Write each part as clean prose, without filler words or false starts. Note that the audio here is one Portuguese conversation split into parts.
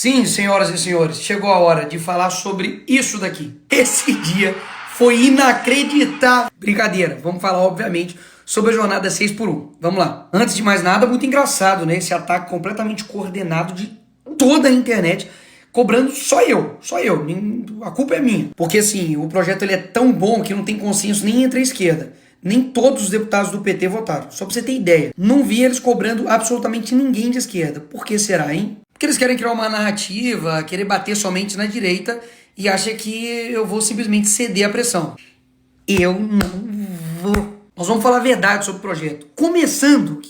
Sim, senhoras e senhores, chegou a hora de falar sobre isso daqui. Esse dia foi inacreditável. Brincadeira, vamos falar, obviamente, sobre a jornada 6x1. Vamos lá. Antes de mais nada, muito engraçado, né? Esse ataque completamente coordenado de toda a internet, cobrando só eu. A culpa é minha. Porque, assim, o projeto ele é tão bom que não tem consenso nem entre a esquerda. Nem todos os deputados do PT votaram. Só pra você ter ideia. Não vi eles cobrando absolutamente ninguém de esquerda. Por que será, hein? Porque eles querem criar uma narrativa, querer bater somente na direita e acham que eu vou simplesmente ceder à pressão. Eu não vou. Nós vamos falar a verdade sobre o projeto. Começando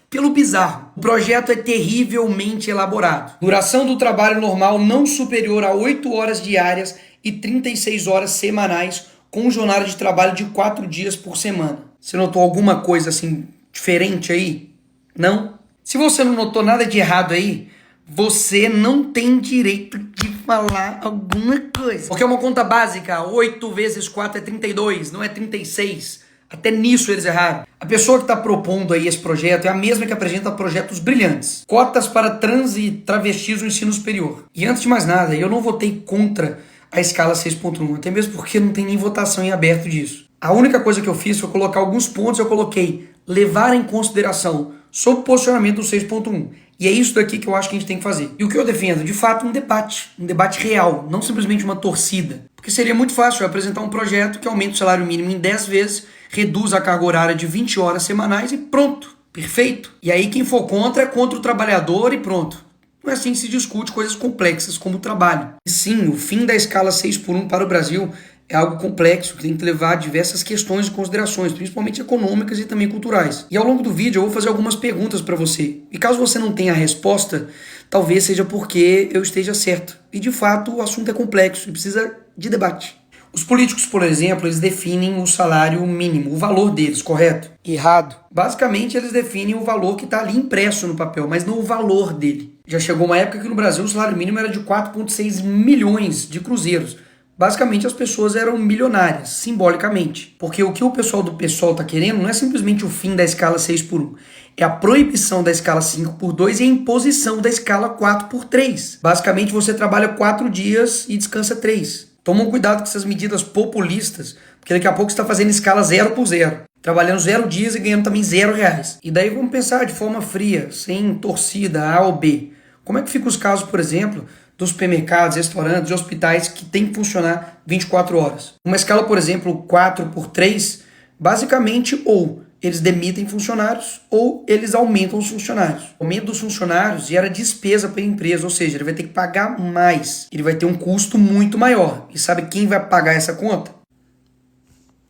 pelo bizarro. O projeto é terrivelmente elaborado. Duração do trabalho normal não superior a 8 horas diárias e 36 horas semanais, com jornada de trabalho de 4 dias por semana. Você notou alguma coisa assim diferente aí? Não? Se você não notou nada de errado aí, você não tem direito de falar alguma coisa. Porque é uma conta básica, 8 vezes 4 é 32, não é 36. Até nisso eles erraram. A pessoa que está propondo aí esse projeto é a mesma que apresenta projetos brilhantes. Cotas para trans e travestis no ensino superior. E antes de mais nada, eu não votei contra a escala 6.1, até mesmo porque não tem nem votação em aberto disso. A única coisa que eu fiz foi colocar alguns pontos, eu coloquei levar em consideração sobre o posicionamento do 6.1. E é isso daqui que eu acho que a gente tem que fazer. E o que eu defendo? De fato, um debate real, não simplesmente uma torcida. Porque seria muito fácil eu apresentar um projeto que aumenta o salário mínimo em 10 vezes, reduz a carga horária de 20 horas semanais e pronto, perfeito. E aí quem for contra é contra o trabalhador e pronto. Não é assim que se discute coisas complexas como o trabalho. E sim, o fim da escala 6x1 para o Brasil é algo complexo, que tem que levar diversas questões e considerações, principalmente econômicas e também culturais. E ao longo do vídeo eu vou fazer algumas perguntas para você. E caso você não tenha a resposta, talvez seja porque eu esteja certo. E de fato o assunto é complexo e precisa de debate. Os políticos, por exemplo, eles definem o salário mínimo, o valor deles, correto? Errado. Basicamente eles definem o valor que está ali impresso no papel, mas não o valor dele. Já chegou uma época que no Brasil o salário mínimo era de 4,6 milhões de cruzeiros. Basicamente as pessoas eram milionárias, simbolicamente. Porque o que o pessoal do PSOL está querendo não é simplesmente o fim da escala 6x1. É a proibição da escala 5x2 e a imposição da escala 4x3. Basicamente você trabalha 4 dias e descansa 3. Tomam cuidado com essas medidas populistas, porque daqui a pouco você está fazendo escala 0x0. Trabalhando 0 dias e ganhando também R$0. E daí vamos pensar de forma fria, sem torcida A ou B. Como é que ficam os casos, por exemplo, dos supermercados, restaurantes e hospitais que tem que funcionar 24 horas? Uma escala, por exemplo, 4x3, basicamente ou eles demitem funcionários ou eles aumentam os funcionários. O aumento dos funcionários gera despesa para a empresa, ou seja, ele vai ter que pagar mais. Ele vai ter um custo muito maior. E sabe quem vai pagar essa conta?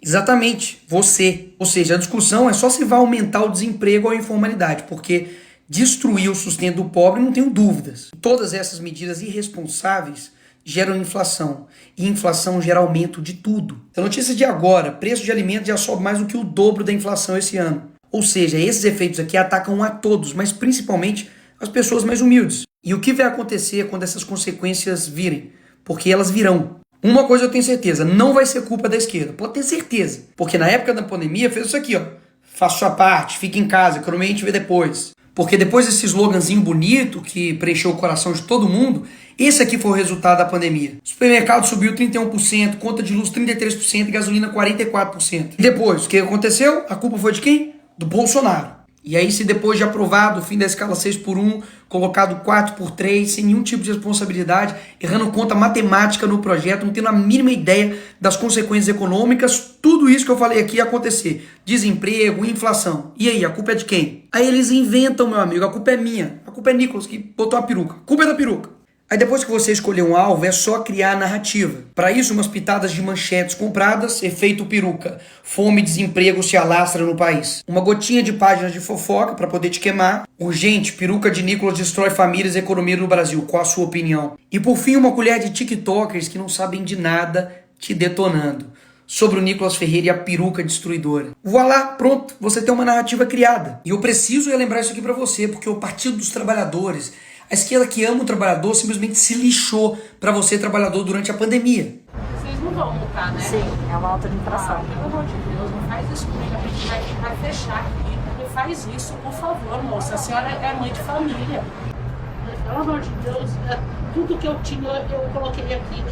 Exatamente, você. Ou seja, a discussão é só se vai aumentar o desemprego ou a informalidade, porque destruir o sustento do pobre, não tenho dúvidas. Todas essas medidas irresponsáveis geram inflação. E inflação gera aumento de tudo. A notícia de agora, preço de alimentos já sobe mais do que o dobro da inflação esse ano. Ou seja, esses efeitos aqui atacam a todos, mas principalmente as pessoas mais humildes. E o que vai acontecer quando essas consequências virem? Porque elas virão. Uma coisa eu tenho certeza, não vai ser culpa da esquerda. Pode ter certeza. Porque na época da pandemia fez isso aqui, ó. Faça sua parte, fique em casa, economia a gente vê depois. Porque depois desse sloganzinho bonito que preencheu o coração de todo mundo, esse aqui foi o resultado da pandemia. O supermercado subiu 31%, conta de luz 33% e gasolina 44%. E depois, o que aconteceu? A culpa foi de quem? Do Bolsonaro. E aí, se depois de aprovado o fim da escala 6x1, colocado 4x3, sem nenhum tipo de responsabilidade, errando conta matemática no projeto, não tendo a mínima ideia das consequências econômicas, tudo isso que eu falei aqui ia acontecer. Desemprego, inflação. E aí, a culpa é de quem? Aí eles inventam, meu amigo, a culpa é minha. A culpa é Nicolas, que botou a peruca. A culpa é da peruca. Aí depois que você escolher um alvo, é só criar a narrativa. Para isso, umas pitadas de manchetes compradas, efeito peruca. Fome e desemprego se alastra no país. Uma gotinha de páginas de fofoca para poder te queimar. Urgente, peruca de Nicolas destrói famílias e economia no Brasil. Qual a sua opinião? E por fim, uma colher de tiktokers que não sabem de nada te detonando. Sobre o Nicolas Ferreira e a peruca destruidora. Voilá, pronto, você tem uma narrativa criada. E eu preciso relembrar isso aqui para você, porque o Partido dos Trabalhadores, a esquerda que ama o trabalhador, simplesmente se lixou para você, trabalhador, durante a pandemia. Vocês não vão multar, né? Sim, é uma alta inflação. Pelo amor de Deus, não faz isso comigo, a gente vai fechar aqui. Não faz isso, por favor, moça. A senhora é mãe de família. Pelo amor de Deus, tudo que eu tinha eu coloquei aqui.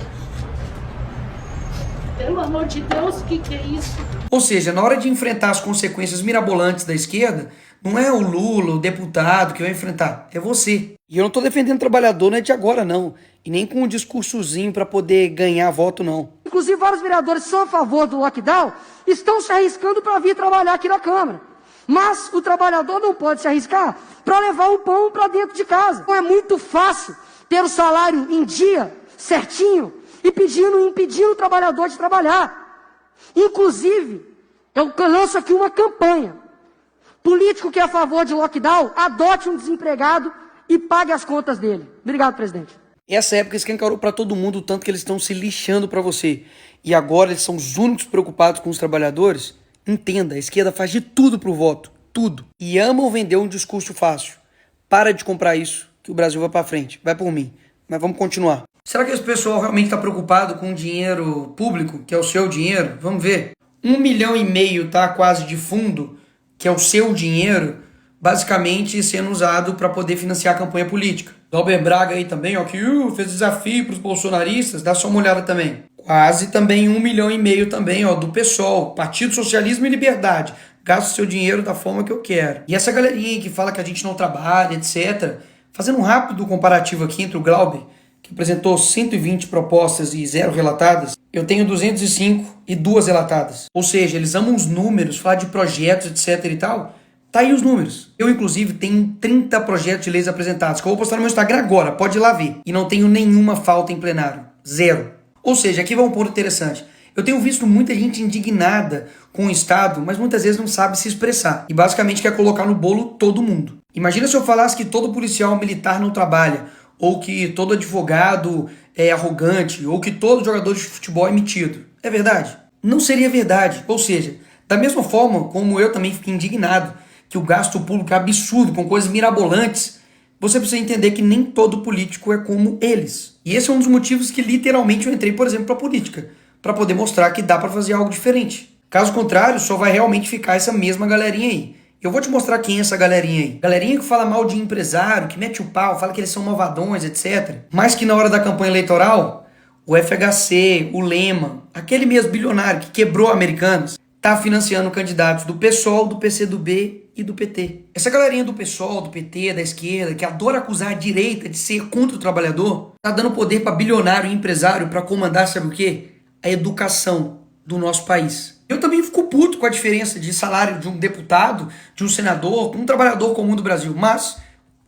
Pelo amor de Deus, o que é isso? Ou seja, na hora de enfrentar as consequências mirabolantes da esquerda, não é o Lula, o deputado que vai enfrentar, é você. E eu não tô defendendo trabalhador, não é de agora não, e nem com um discursozinho para poder ganhar voto não. Inclusive vários vereadores que são a favor do lockdown estão se arriscando para vir trabalhar aqui na Câmara. Mas o trabalhador não pode se arriscar para levar o pão para dentro de casa. Não é muito fácil ter o salário em dia, certinho, e impedindo o trabalhador de trabalhar. Inclusive, eu lanço aqui uma campanha. Político que é a favor de lockdown, adote um desempregado e pague as contas dele. Obrigado, presidente. Essa época escancarou para todo mundo o tanto que eles estão se lixando para você. E agora eles são os únicos preocupados com os trabalhadores. Entenda, a esquerda faz de tudo pro voto. Tudo. E amam vender um discurso fácil. Para de comprar isso, que o Brasil vai para frente. Vai por mim. Mas vamos continuar. Será que esse pessoal realmente está preocupado com o dinheiro público, que é o seu dinheiro? Vamos ver. 1,5 milhão tá quase de fundo, que é o seu dinheiro, basicamente sendo usado para poder financiar a campanha política. Glauber Braga aí também, ó, que fez desafio para os bolsonaristas, dá só uma olhada também. Quase também 1,5 milhão também, ó, do PSOL, Partido Socialismo e Liberdade. Gasto seu dinheiro da forma que eu quero. E essa galerinha que fala que a gente não trabalha, etc. Fazendo um rápido comparativo aqui entre o Glauber, que apresentou 120 propostas e 0 relatadas, eu tenho 205 e 2 relatadas. Ou seja, eles amam os números, falar de projetos, etc e tal. Tá aí os números. Eu, inclusive, tenho 30 projetos de leis apresentados, que eu vou postar no meu Instagram agora, pode ir lá ver. E não tenho nenhuma falta em plenário. 0. Ou seja, aqui vai um ponto interessante. Eu tenho visto muita gente indignada com o Estado, mas muitas vezes não sabe se expressar. E basicamente quer colocar no bolo todo mundo. Imagina se eu falasse que todo policial militar não trabalha, ou que todo advogado é arrogante, ou que todo jogador de futebol é metido. É verdade? Não seria verdade. Ou seja, da mesma forma como eu também fiquei indignado que o gasto público é absurdo, com coisas mirabolantes, você precisa entender que nem todo político é como eles. E esse é um dos motivos que literalmente eu entrei, por exemplo, para a política, para poder mostrar que dá para fazer algo diferente. Caso contrário, só vai realmente ficar essa mesma galerinha aí. Eu vou te mostrar quem é essa galerinha aí. Galerinha que fala mal de empresário, que mete o pau, fala que eles são malvadões, etc. Mas que na hora da campanha eleitoral, o FHC, o Lema, aquele mesmo bilionário que quebrou Americanas, tá financiando candidatos do PSOL, do PCdoB e do PT. Essa galerinha do PSOL, do PT, da esquerda, que adora acusar a direita de ser contra o trabalhador, tá dando poder para bilionário e empresário para comandar, sabe o quê? A educação do nosso país. Eu também fico puto com a diferença de salário de um deputado, de um senador, um trabalhador comum do Brasil. Mas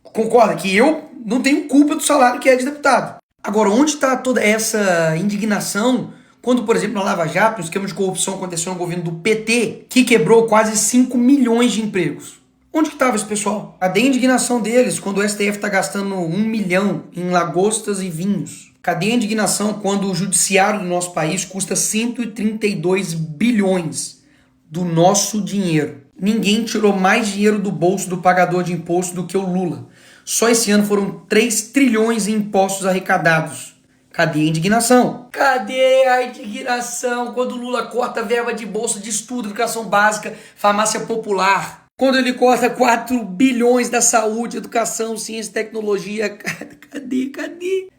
concorda que eu não tenho culpa do salário que é de deputado. Agora, onde está toda essa indignação quando, por exemplo, na Lava Jato, o esquema de corrupção aconteceu no governo do PT, que quebrou quase 5 milhões de empregos? Onde que estava esse pessoal? Cadê a indignação deles quando o STF está gastando 1 milhão em lagostas e vinhos? Cadê a indignação quando o judiciário do nosso país custa 132 bilhões do nosso dinheiro? Ninguém tirou mais dinheiro do bolso do pagador de imposto do que o Lula. Só esse ano foram 3 trilhões em impostos arrecadados. Cadê a indignação? Cadê a indignação quando o Lula corta verba de bolsa de estudo, educação básica, farmácia popular? Quando ele corta 4 bilhões da saúde, educação, ciência e tecnologia? Cadê?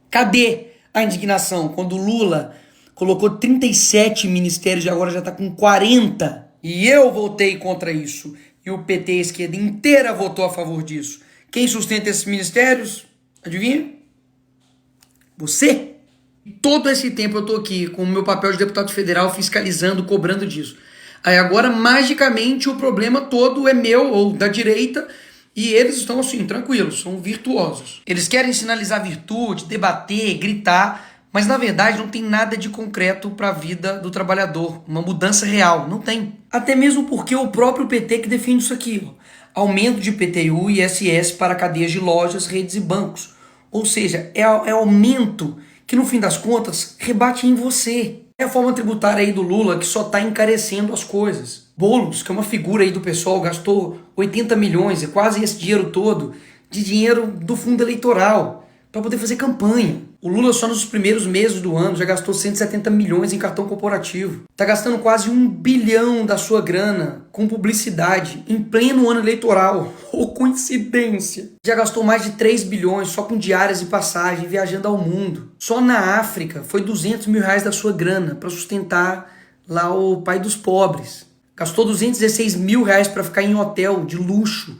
Cadê a indignação quando o Lula colocou 37 ministérios e agora já está com 40? E eu votei contra isso. E o PT, a esquerda inteira, votou a favor disso. Quem sustenta esses ministérios? Adivinha? Você? Todo esse tempo eu tô aqui com o meu papel de deputado federal fiscalizando, cobrando disso. Aí agora, magicamente, o problema todo é meu ou da direita e eles estão assim, tranquilos, são virtuosos. Eles querem sinalizar virtude, debater, gritar, mas na verdade não tem nada de concreto para a vida do trabalhador, uma mudança real, não tem. Até mesmo porque é o próprio PT que defende isso aqui, ó. Aumento de IPTU e ISS para cadeias de lojas, redes e bancos. Ou seja, é aumento que no fim das contas rebate em você. É a forma tributária aí do Lula que só está encarecendo as coisas. Boulos, que é uma figura aí do pessoal, gastou 80 milhões, é quase esse dinheiro todo, de dinheiro do fundo eleitoral, para poder fazer campanha. O Lula só nos primeiros meses do ano já gastou 170 milhões em cartão corporativo. Tá gastando quase 1 bilhão da sua grana com publicidade em pleno ano eleitoral. Ô, coincidência! Já gastou mais de 3 bilhões só com diárias e passagem viajando ao mundo. Só na África foi 200 mil reais da sua grana para sustentar lá o pai dos pobres. Gastou 216 mil reais para ficar em hotel de luxo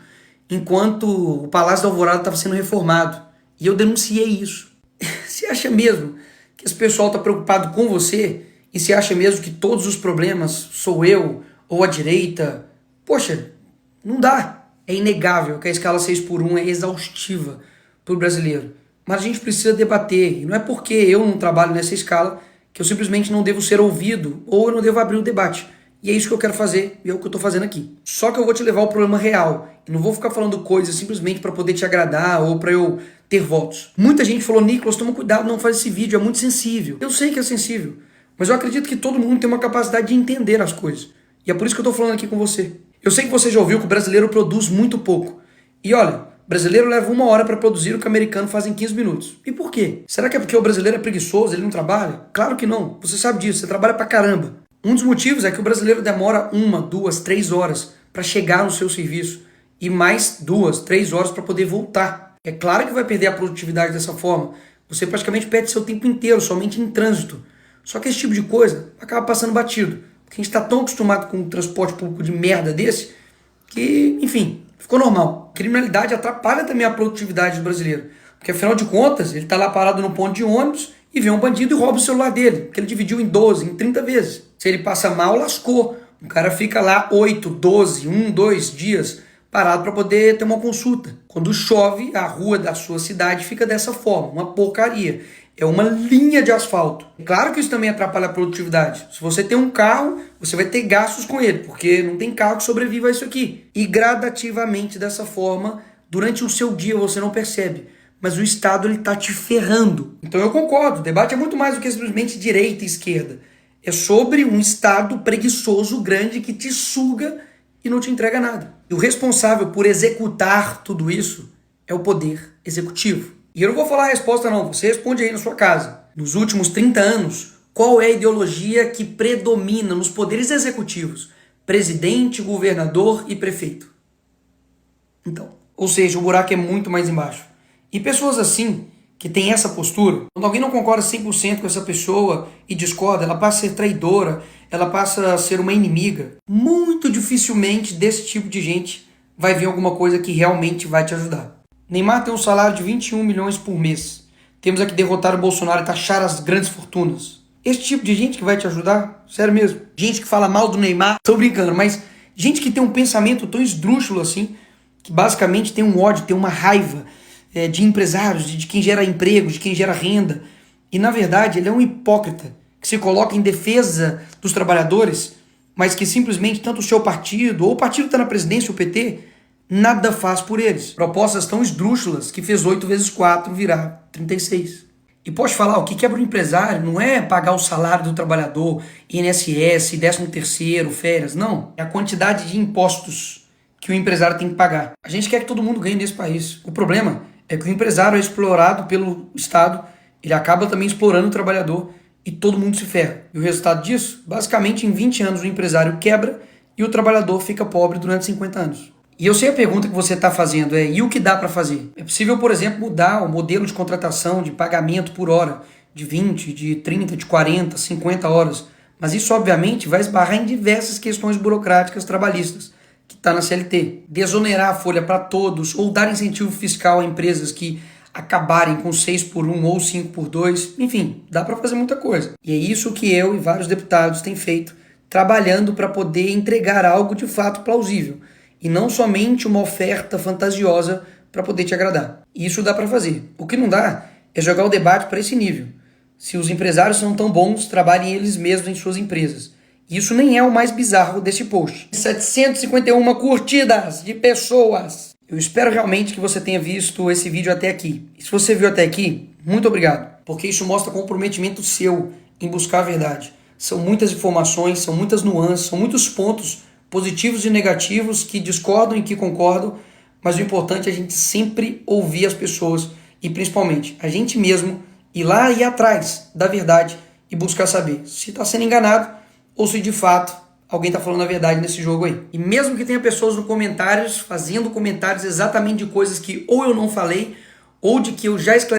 enquanto o Palácio da Alvorada estava sendo reformado. E eu denunciei isso. Você acha mesmo que esse pessoal está preocupado com você? E você acha mesmo que todos os problemas sou eu ou a direita? Poxa, não dá. É inegável que a escala 6x1 é exaustiva para o brasileiro. Mas a gente precisa debater. E não é porque eu não trabalho nessa escala que eu simplesmente não devo ser ouvido ou eu não devo abrir o debate. E é isso que eu quero fazer e é o que eu estou fazendo aqui. Só que eu vou te levar ao problema real. E não vou ficar falando coisas simplesmente para poder te agradar ou para eu ter votos. Muita gente falou, Nicolas, toma cuidado, não faz esse vídeo, é muito sensível. Eu sei que é sensível, mas eu acredito que todo mundo tem uma capacidade de entender as coisas. E é por isso que eu estou falando aqui com você. Eu sei que você já ouviu que o brasileiro produz muito pouco. E olha, o brasileiro leva 1 hora para produzir o que o americano faz em 15 minutos. E por quê? Será que é porque o brasileiro é preguiçoso, ele não trabalha? Claro que não, você sabe disso, você trabalha pra caramba. Um dos motivos é que o brasileiro demora 1, 2, 3 horas para chegar no seu serviço e mais 2, 3 horas para poder voltar. É claro que vai perder a produtividade dessa forma. Você praticamente perde seu tempo inteiro somente em trânsito. Só que esse tipo de coisa acaba passando batido. Porque a gente está tão acostumado com um transporte público de merda desse que, enfim, ficou normal. A criminalidade atrapalha também a produtividade do brasileiro. Porque afinal de contas, ele está lá parado no ponto de ônibus e vê um bandido e rouba o celular dele. Que ele dividiu em 12, em 30 vezes. Se ele passa mal, lascou. O cara fica lá 8, 12, 1, 2 dias parado para poder ter uma consulta. Quando chove, a rua da sua cidade fica dessa forma, uma porcaria. É uma linha de asfalto. Claro que isso também atrapalha a produtividade. Se você tem um carro, você vai ter gastos com ele, porque não tem carro que sobreviva a isso aqui. E gradativamente dessa forma, durante o seu dia você não percebe. Mas o Estado está te ferrando. Então eu concordo, o debate é muito mais do que simplesmente direita e esquerda. É sobre um Estado preguiçoso, grande, que te suga e não te entrega nada. E o responsável por executar tudo isso é o poder executivo. E eu não vou falar a resposta não, você responde aí na sua casa. Nos últimos 30 anos, qual é a ideologia que predomina nos poderes executivos? Presidente, governador e prefeito. Então, ou seja, o buraco é muito mais embaixo. E pessoas assim, que têm essa postura, quando alguém não concorda 100% com essa pessoa e discorda, ela passa a ser traidora, ela passa a ser uma inimiga. Muito dificilmente desse tipo de gente vai vir alguma coisa que realmente vai te ajudar. Neymar tem um salário de 21 milhões por mês. Temos aqui derrotar o Bolsonaro e taxar as grandes fortunas. Esse tipo de gente que vai te ajudar? Sério mesmo. Gente que fala mal do Neymar, tô brincando, mas gente que tem um pensamento tão esdrúxulo assim, que basicamente tem um ódio, tem uma raiva de empresários, de quem gera emprego, de quem gera renda. E na verdade ele é um hipócrita que se coloca em defesa dos trabalhadores, mas que simplesmente tanto o seu partido, ou o partido que está na presidência, o PT, nada faz por eles. Propostas tão esdrúxulas que fez 8 vezes 4 virar 36. E pode falar, o que quebra o empresário não é pagar o salário do trabalhador, INSS, 13º, férias, não. É a quantidade de impostos que o empresário tem que pagar. A gente quer que todo mundo ganhe nesse país. O problema é que o empresário é explorado pelo Estado, ele acaba também explorando o trabalhador e todo mundo se ferra. E o resultado disso, basicamente em 20 anos o empresário quebra e o trabalhador fica pobre durante 50 anos. E eu sei a pergunta que você está fazendo e o que dá para fazer? É possível, por exemplo, mudar o modelo de contratação, de pagamento por hora, de 20, de 30, de 40, 50 horas. Mas isso, obviamente, vai esbarrar em diversas questões burocráticas trabalhistas, que está na CLT. Desonerar a folha para todos ou dar incentivo fiscal a empresas que acabarem com 6x1 ou 5x2. Enfim, dá para fazer muita coisa. E é isso que eu e vários deputados têm feito, trabalhando para poder entregar algo de fato plausível. E não somente uma oferta fantasiosa para poder te agradar. Isso dá para fazer. O que não dá é jogar o debate para esse nível. Se os empresários são tão bons, trabalhem eles mesmos em suas empresas. Isso nem é o mais bizarro desse post. 751 curtidas de pessoas. Eu espero realmente que você tenha visto esse vídeo até aqui. E se você viu até aqui, muito obrigado. Porque isso mostra comprometimento seu em buscar a verdade. São muitas informações, são muitas nuances, são muitos pontos positivos e negativos que discordam e que concordam. Mas o importante é a gente sempre ouvir as pessoas e principalmente a gente mesmo ir lá e ir atrás da verdade e buscar saber se está sendo enganado ou se de fato alguém está falando a verdade nesse jogo aí. E mesmo que tenha pessoas nos comentários fazendo comentários exatamente de coisas que ou eu não falei ou de que eu já esclareci